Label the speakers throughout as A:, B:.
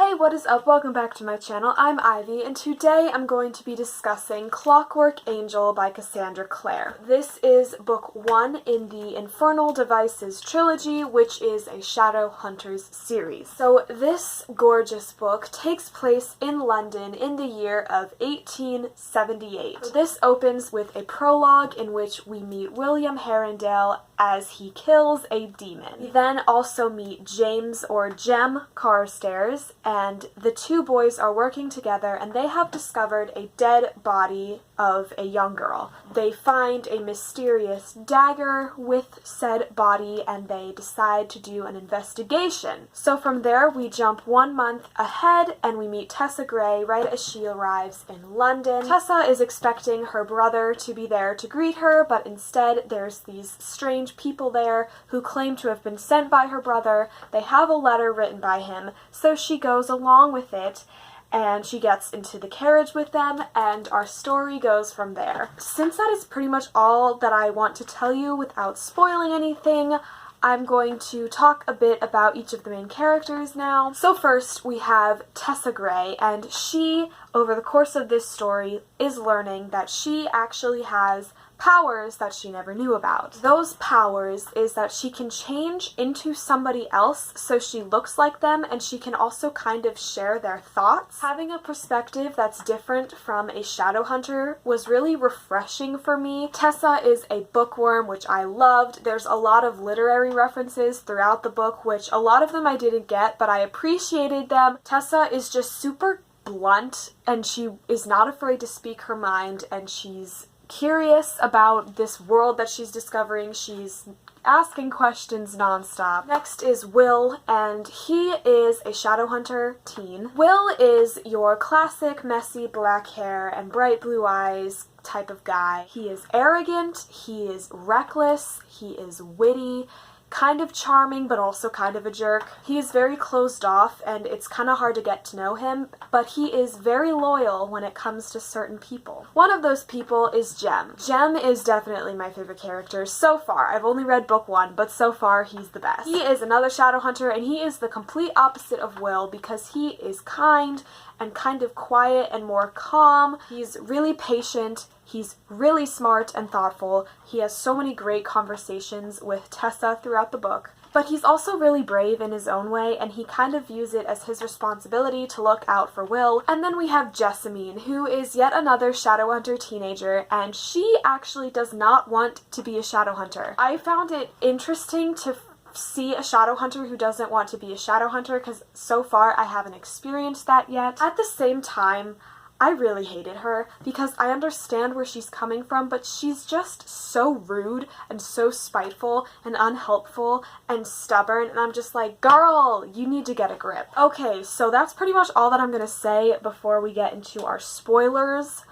A: Hey, what is up? Welcome back to my channel. I'm Ivy, and today I'm going to be discussing Clockwork Angel by Cassandra Clare. This is book 1 in the Infernal Devices trilogy, which is a Shadowhunters series. So this gorgeous book takes place in London in the year of 1878. This opens with a prologue in which we meet William Herondale as he kills a demon. We then also meet James or Jem Carstairs, and the two boys are working together and they have discovered a dead body of a young girl. They find a mysterious dagger with said body and they decide to do an investigation. So from there we jump 1 month ahead and we meet Tessa Gray right as she arrives in London. Tessa is expecting her brother to be there to greet her, but instead there's these strange people there who claim to have been sent by her brother. They have a letter written by him, so she goes along with it and she gets into the carriage with them, and our story goes from there. Since that is pretty much all that I want to tell you without spoiling anything, I'm going to talk a bit about each of the main characters now. So first we have Tessa Gray, and she, over the course of this story, is learning that she actually has powers that she never knew about. Those powers is that she can change into somebody else so she looks like them, and she can also kind of share their thoughts. Having a perspective that's different from a shadow hunter was really refreshing for me. Tessa is a bookworm, which I loved. There's a lot of literary references throughout the book, which a lot of them I didn't get, but I appreciated them. Tessa is just super blunt, and she is not afraid to speak her mind, and she's curious about this world that she's discovering. She's asking questions nonstop. Next is Will, and he is a Shadowhunter teen. Will is your classic messy black hair and bright blue eyes type of guy. He is arrogant, he is reckless, he is witty, kind of charming, but also kind of a jerk. He is very closed off, and it's kind of hard to get to know him, but he is very loyal when it comes to certain people. One of those people is Jem. Jem is definitely my favorite character so far. I've only read book 1, but so far he's the best. He is another Shadowhunter, and he is the complete opposite of Will because he is kind and kind of quiet and more calm. He's really patient. He's really smart and thoughtful. He has so many great conversations with Tessa throughout the book. But he's also really brave in his own way, and he kind of views it as his responsibility to look out for Will. And then we have Jessamine, who is yet another Shadowhunter teenager, and she actually does not want to be a Shadowhunter. I found it interesting to see a Shadowhunter who doesn't want to be a Shadowhunter, because so far I haven't experienced that yet. At the same time, I really hated her because I understand where she's coming from, but she's just so rude and so spiteful and unhelpful and stubborn, and I'm just like, girl, you need to get a grip. Okay, so that's pretty much all that I'm gonna say before we get into our spoilers.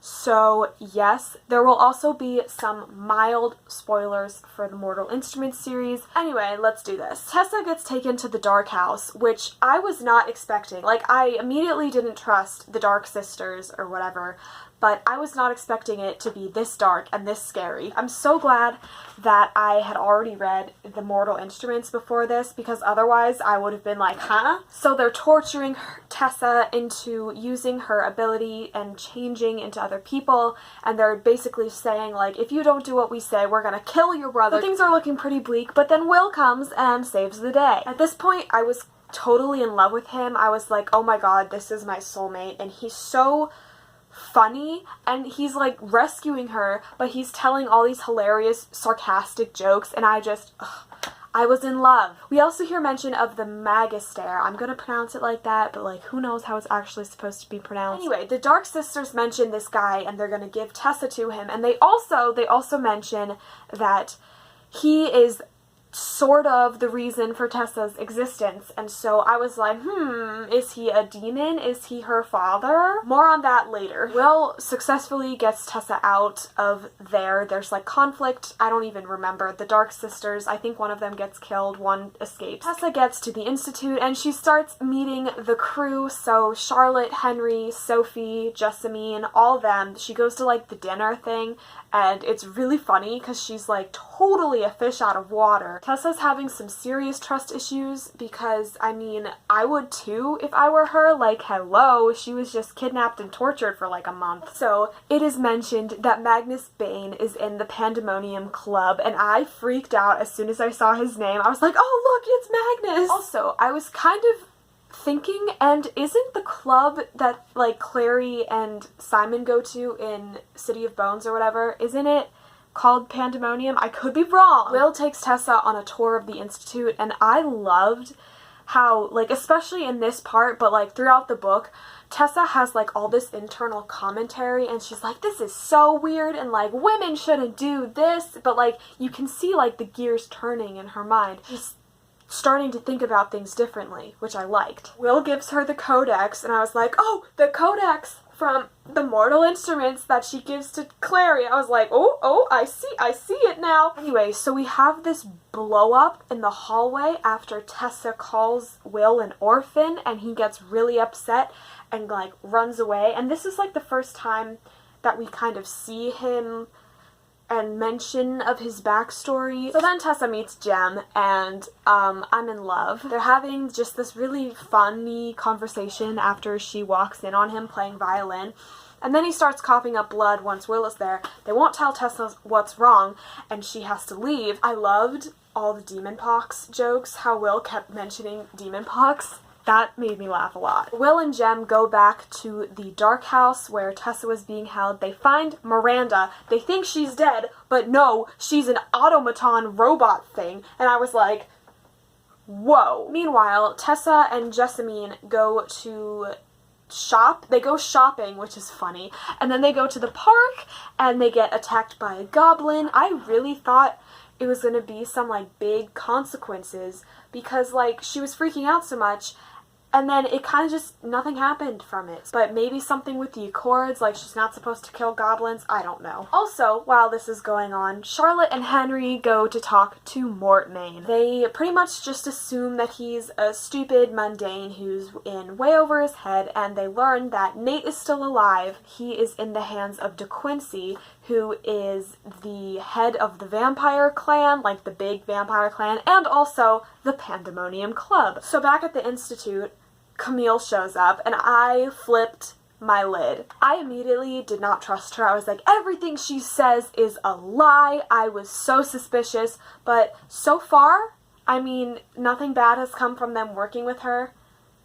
A: So yes, there will also be some mild spoilers for the Mortal Instruments series. Anyway, let's do this. Tessa gets taken to the Dark House, which I was not expecting. Like, I immediately didn't trust the Dark Sisters or whatever, but I was not expecting it to be this dark and this scary. I'm so glad that I had already read the Mortal Instruments before this, because otherwise I would have been like, huh? So they're torturing Tessa into using her ability and changing into other people, and they're basically saying, like, if you don't do what we say, we're gonna kill your brother. So things are looking pretty bleak, but then Will comes and saves the day. At this point, I was totally in love with him. I was like, oh my god, this is my soulmate, and he's so funny, and he's like rescuing her, but he's telling all these hilarious sarcastic jokes, and I was in love. We also hear mention of the Magister. I'm gonna pronounce it like that, but like, who knows how it's actually supposed to be pronounced. Anyway, the Dark Sisters mention this guy, and they're gonna give Tessa to him, and they also mention that he is sort of the reason for Tessa's existence, and so I was like, is he a demon? Is he her father? More on that later. Will successfully gets Tessa out of there. There's like conflict. I don't even remember. The Dark Sisters, I think one of them gets killed, one escapes. Tessa gets to the Institute and she starts meeting the crew, so Charlotte, Henry, Sophie, Jessamine, all of them. She goes to like the dinner thing, and it's really funny because she's like totally a fish out of water. Tessa's having some serious trust issues because, I mean, I would too if I were her. Like, hello, she was just kidnapped and tortured for like a month. So it is mentioned that Magnus Bane is in the Pandemonium Club, and I freaked out as soon as I saw his name. I was like, oh look, it's Magnus! Also, I was kind of thinking, and isn't the club that like Clary and Simon go to in City of Bones or whatever, isn't it called Pandemonium? I could be wrong. Will takes Tessa on a tour of the Institute, and I loved how, like, especially in this part, but like throughout the book, Tessa has like all this internal commentary, and she's like, this is so weird, and like women shouldn't do this, but like you can see like the gears turning in her mind. She's starting to think about things differently, which I liked. Will gives her the codex, and I was like, oh, the codex from the Mortal Instruments that she gives to Clary. I was like, oh, I see it now. Anyway, so we have this blow up in the hallway after Tessa calls Will an orphan, and he gets really upset and like runs away. And this is like the first time that we kind of see him and mention of his backstory. So then Tessa meets Jem, and I'm in love. They're having just this really funny conversation after she walks in on him playing violin, and then he starts coughing up blood once Will is there. They won't tell Tessa what's wrong, and she has to leave. I loved all the demon pox jokes, how Will kept mentioning demon pox. That made me laugh a lot. Will and Jem go back to the dark house where Tessa was being held. They find Miranda. They think she's dead, but no, she's an automaton robot thing. And I was like, whoa. Meanwhile, Tessa and Jessamine go to shop. They go shopping, which is funny. And then they go to the park, and they get attacked by a goblin. I really thought it was gonna be some like big consequences because like she was freaking out so much, and then it kind of just, nothing happened from it. But maybe something with the Accords, like she's not supposed to kill goblins, I don't know. Also, while this is going on, Charlotte and Henry go to talk to Mortmain. They pretty much just assume that he's a stupid mundane who's in way over his head, and they learn that Nate is still alive. He is in the hands of De Quincey, who is the head of the vampire clan, like the big vampire clan, and also the Pandemonium Club. So back at the Institute, Camille shows up, and I flipped my lid. I immediately did not trust her. I was like, everything she says is a lie. I was so suspicious, but so far, I mean, nothing bad has come from them working with her,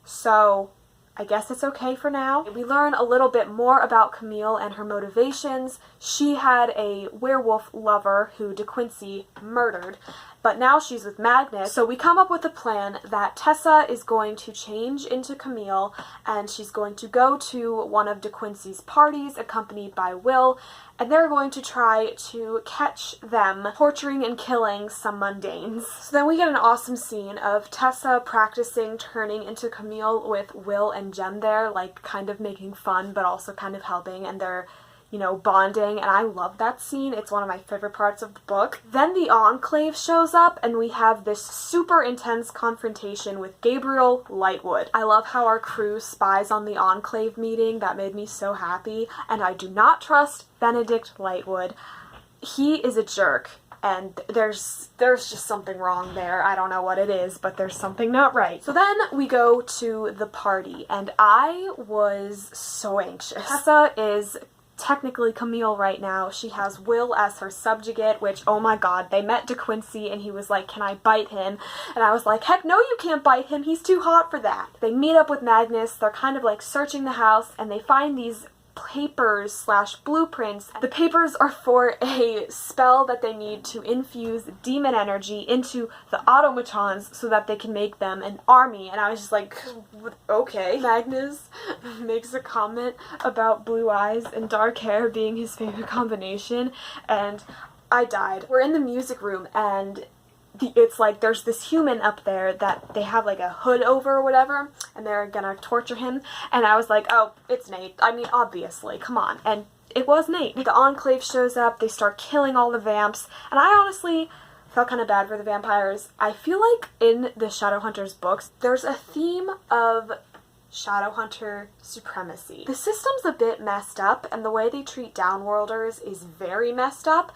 A: so I guess it's okay for now. We learn a little bit more about Camille and her motivations. She had a werewolf lover who De Quincey murdered, but now she's with Magnus. So we come up with a plan that Tessa is going to change into Camille, and she's going to go to one of De Quincey's parties accompanied by Will, and they're going to try to catch them torturing and killing some mundanes. So then we get an awesome scene of Tessa practicing turning into Camille with Will and Jem there, like kind of making fun but also kind of helping, and they're, you know, bonding, and I love that scene. It's one of my favorite parts of the book. Then the Enclave shows up, and we have this super intense confrontation with Gabriel Lightwood. I love how our crew spies on the Enclave meeting. That made me so happy, and I do not trust Benedict Lightwood. He is a jerk, and there's just something wrong there. I don't know what it is, but there's something not right. So then we go to the party, and I was so anxious. Tessa is technically Camille right now. She has Will as her subjugate, which, oh my god, they met De Quincey and he was like, can I bite him? And I was like, heck no, you can't bite him, he's too hot for that. They meet up with Magnus, they're kind of like searching the house, and they find these papers slash blueprints. The papers are for a spell that they need to infuse demon energy into the automatons so that they can make them an army, and I was just like, okay. Magnus makes a comment about blue eyes and dark hair being his favorite combination, and I died. We're in the music room, and it's like there's this human up there that they have like a hood over or whatever, and they're gonna torture him, and I was like, oh, it's Nate. I mean, obviously, come on. And it was Nate. The Enclave shows up, they start killing all the vamps, and I honestly felt kind of bad for the vampires. I feel like in the Shadowhunters books, there's a theme of Shadowhunter supremacy. The system's a bit messed up, and the way they treat downworlders is very messed up,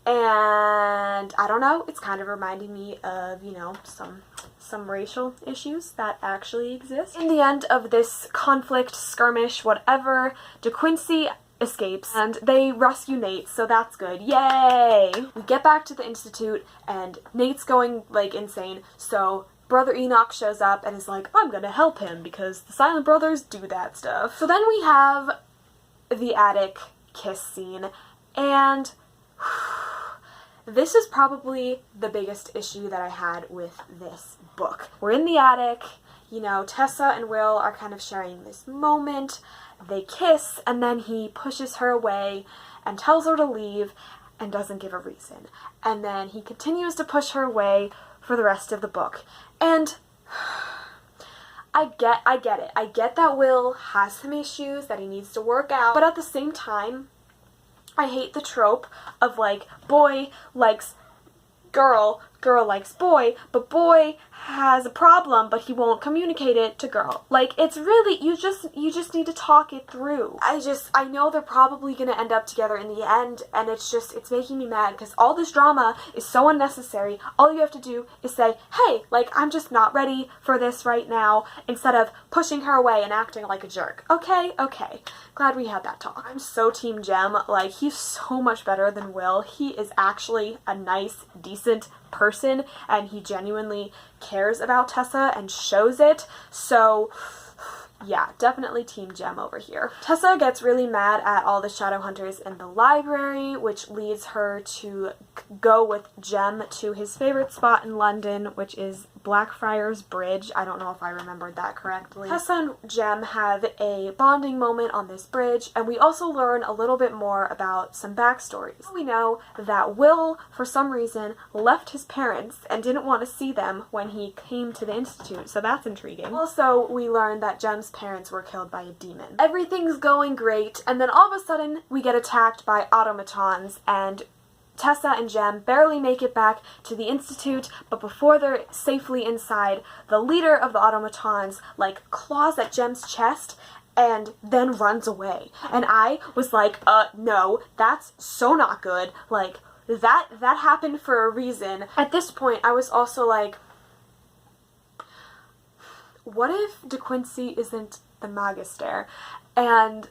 A: and I don't know, it's kind of reminding me of, you know, some racial issues that actually exist. In the end of this conflict, skirmish, whatever, De Quincey escapes and they rescue Nate, so that's good. Yay! We get back to the Institute and Nate's going like insane, so Brother Enoch shows up and is like, I'm gonna help him because the Silent Brothers do that stuff. So then we have the attic kiss scene, and this is probably the biggest issue that I had with this book. We're in the attic, you know, Tessa and Will are kind of sharing this moment. They kiss, and then he pushes her away and tells her to leave and doesn't give a reason. And then he continues to push her away for the rest of the book. And I get it. I get that Will has some issues that he needs to work out, but at the same time, I hate the trope of like, boy likes girl, girl likes boy, but boy has a problem, but he won't communicate it to girl. Like, it's really, you just need to talk it through. I know they're probably gonna end up together in the end, and it's making me mad, because all this drama is so unnecessary. All you have to do is say, hey, like, I'm just not ready for this right now, instead of pushing her away and acting like a jerk. Okay, glad we had that talk. I'm so team Jem. Like, he's so much better than Will. He is actually a nice, decent person, and he genuinely cares about Tessa and shows it. So yeah, definitely team Jem over here. Tessa gets really mad at all the Shadowhunters in the library, which leads her to go with Jem to his favorite spot in London, which is Blackfriars Bridge. I don't know if I remembered that correctly. Tessa and Jem have a bonding moment on this bridge, and we also learn a little bit more about some backstories. We know that Will, for some reason, left his parents and didn't want to see them when he came to the Institute, so that's intriguing. Also, we learn that Jem's parents were killed by a demon. Everything's going great, and then all of a sudden, we get attacked by automatons, and Tessa and Jem barely make it back to the Institute, but before they're safely inside, the leader of the automatons, like, claws at Jem's chest and then runs away. And I was like, no, that's so not good. Like, that happened for a reason. At this point, I was also like, what if De Quincey isn't the Magister? And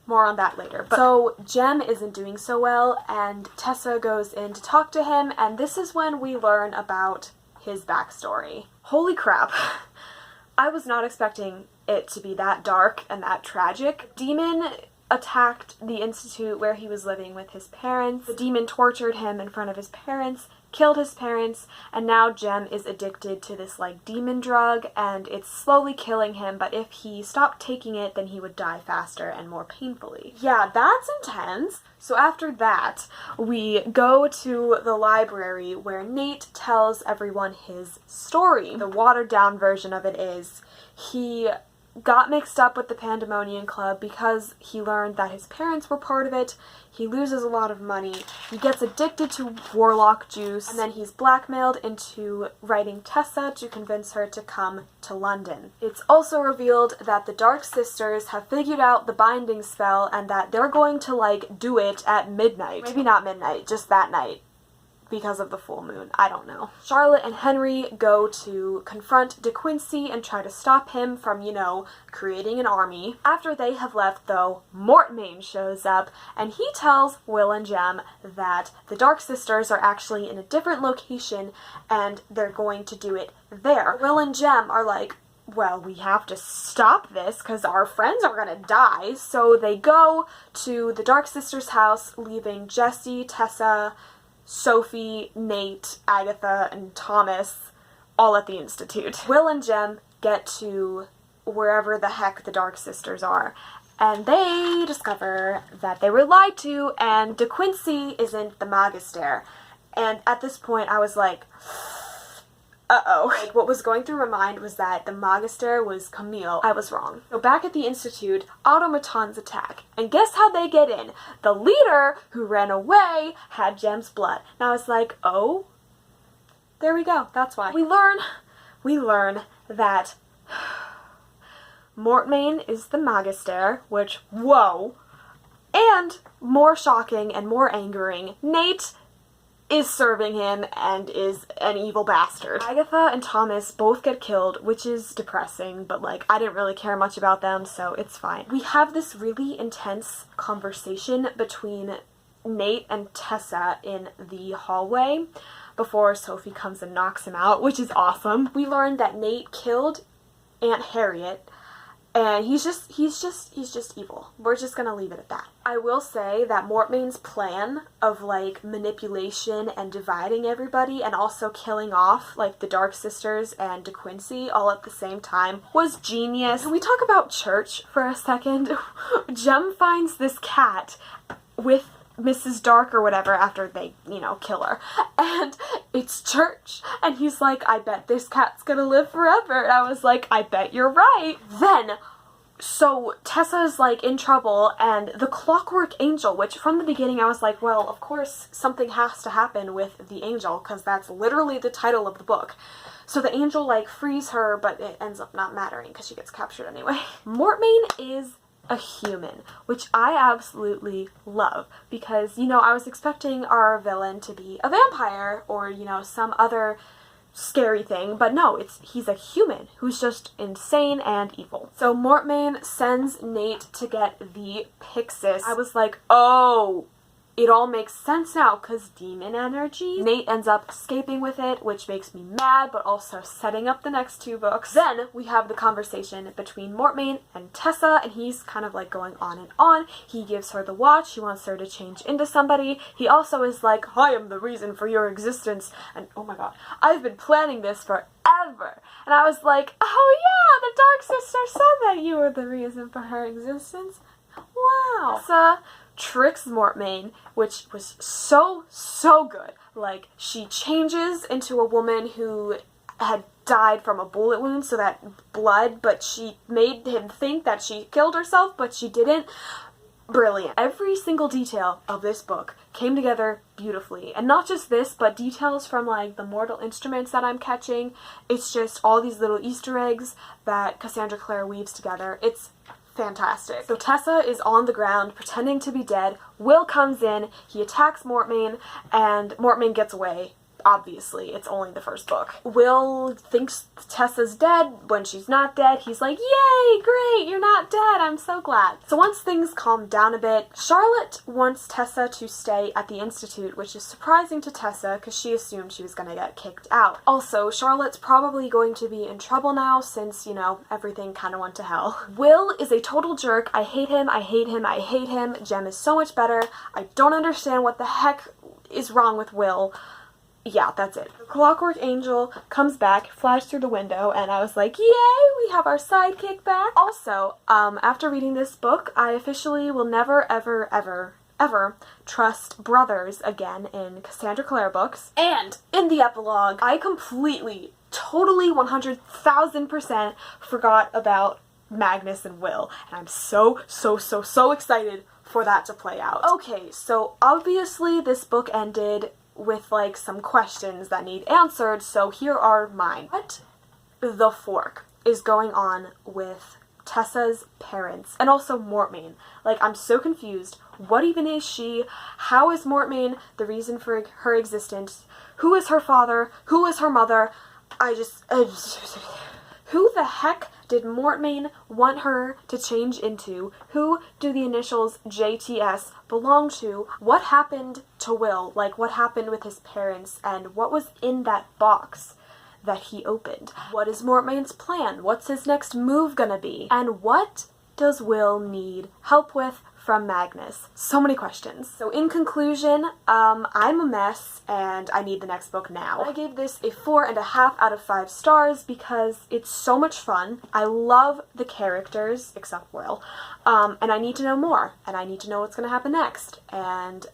A: more on that later. But so Jem isn't doing so well, and Tessa goes in to talk to him, and this is when we learn about his backstory. Holy crap. I was not expecting it to be that dark and that tragic. Demon attacked the Institute where he was living with his parents. The demon tortured him in front of his parents, killed his parents, and now Jem is addicted to this like demon drug, and it's slowly killing him, but if he stopped taking it, then he would die faster and more painfully. Yeah, that's intense. So after that, we go to the library where Nate tells everyone his story. The watered down version of it is he got mixed up with the Pandemonium Club because he learned that his parents were part of it. He loses a lot of money. He gets addicted to warlock juice, and then he's blackmailed into writing Tessa to convince her to come to London. It's also revealed that the Dark Sisters have figured out the binding spell and that they're going to, like, do it at midnight. Maybe not midnight, just that night, because of the full moon. I don't know. Charlotte and Henry go to confront De Quincey and try to stop him from, you know, creating an army. After they have left, though, Mortmain shows up, and he tells Will and Jem that the Dark Sisters are actually in a different location, and they're going to do it there. Will and Jem are like, well, we have to stop this because our friends are gonna die. So they go to the Dark Sisters' house, leaving Jessie, Tessa, Sophie, Nate, Agatha, and Thomas all at the Institute. Will and Jem get to wherever the heck the Dark Sisters are, and they discover that they were lied to, and De Quincey isn't the Magister. And at this point, I was like, uh-oh. Like, what was going through my mind was that the Magister was Camille. I was wrong. So back at the Institute, automatons attack. And guess how they get in? The leader, who ran away, had Jem's blood. And I was like, oh, there we go. That's why. We learn that Mortmain is the Magister, which, whoa. And, more shocking and more angering, Nate is serving him and is an evil bastard. Agatha and Thomas both get killed, which is depressing, but like, I didn't really care much about them, so it's fine. We have this really intense conversation between Nate and Tessa in the hallway before Sophie comes and knocks him out, which is awesome. We learned that Nate killed Aunt Harriet, and he's just evil. We're just gonna leave it at that. I will say that Mortmain's plan of like manipulation and dividing everybody and also killing off like the Dark Sisters and De Quincey all at the same time was genius. Can we talk about church for a second? Jem finds this cat with Mrs. Dark or whatever after they, you know, kill her. And it's Church. And he's like, I bet this cat's gonna live forever. And I was like, I bet you're right. Then, so Tessa's like in trouble and the Clockwork Angel, which from the beginning I was like, well, of course something has to happen with the angel because that's literally the title of the book. So the angel like frees her, but it ends up not mattering because she gets captured anyway. Mortmain is a human, which I absolutely love because, you know, I was expecting our villain to be a vampire or, you know, some other scary thing, but no, he's a human who's just insane and evil. So Mortmain sends Nate to get the Pyxis. I was like, oh, it all makes sense now because demon energy. Nate ends up escaping with it, which makes me mad, but also setting up the next two books. Then we have the conversation between Mortmain and Tessa, and he's kind of like going on and on. He gives her the watch. He wants her to change into somebody. He also is like, I am the reason for your existence. And oh my god, I've been planning this forever. And I was like, oh yeah, the Dark Sister said that you were the reason for her existence. Wow. Tessa tricks Mortmain, which was so good. Like, she changes into a woman who had died from a bullet wound, so that blood, but she made him think that she killed herself, but she didn't. Brilliant. Every single detail of this book came together beautifully. And not just this, but details from like the Mortal Instruments that I'm catching. It's just all these little Easter eggs that Cassandra Clare weaves together. It's fantastic. So Tessa is on the ground pretending to be dead. Will comes in, he attacks Mortmain, and Mortmain gets away. Obviously, it's only the first book. Will thinks Tessa's dead when she's not dead. He's like, yay, great, you're not dead, I'm so glad. So once things calm down a bit, Charlotte wants Tessa to stay at the Institute, which is surprising to Tessa because she assumed she was going to get kicked out. Also, Charlotte's probably going to be in trouble now since, you know, everything kind of went to hell. Will is a total jerk. I hate him, I hate him, I hate him. Jem is so much better. I don't understand what the heck is wrong with Will. Yeah, that's it. The Clockwork Angel comes back, flies through the window, and I was like, yay, we have our sidekick back. Also, after reading this book, I officially will never, ever, ever, ever trust brothers again in Cassandra Clare books. And in the epilogue, I completely, totally, 100,000% forgot about Magnus and Will. And I'm so excited for that to play out. Okay, so obviously this book ended with like some questions that need answered, so here are mine. What the fork is going on with Tessa's parents and also Mortmain? Like, I'm so confused. What even is she? How is Mortmain the reason for her existence? Who is her father? Who is her mother? Who the heck did Mortmain want her to change into? Who do the initials JTS belong to? What happened to Will? Like, what happened with his parents? And what was in that box that he opened? What is Mortmain's plan? What's his next move gonna be? And what does Will need help with from Magnus? So many questions. So in conclusion, I'm a mess and I need the next book now. I gave this a 4.5 out of 5 stars because it's so much fun. I love the characters, except Will, and I need to know more, and I need to know what's gonna happen next, and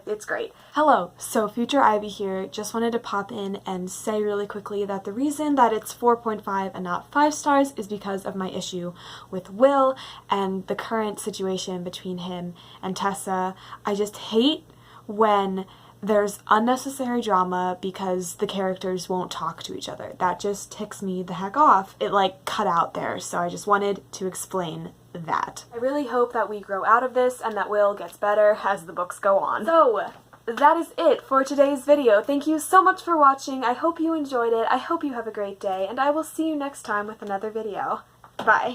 A: it's great. Hello, so Future Ivy here. Just wanted to pop in and say really quickly that the reason that it's 4.5 and not 5 stars is because of my issue with Will and the current situation between him and Tessa. I just hate when There's unnecessary drama because the characters won't talk to each other. That just ticks me the heck off. It like cut out there, so I just wanted to explain that. I really hope that we grow out of this and that Will gets better as the books go on. So, that is it for today's video. Thank you so much for watching. I hope you enjoyed it. I hope you have a great day, and I will see you next time with another video. Bye.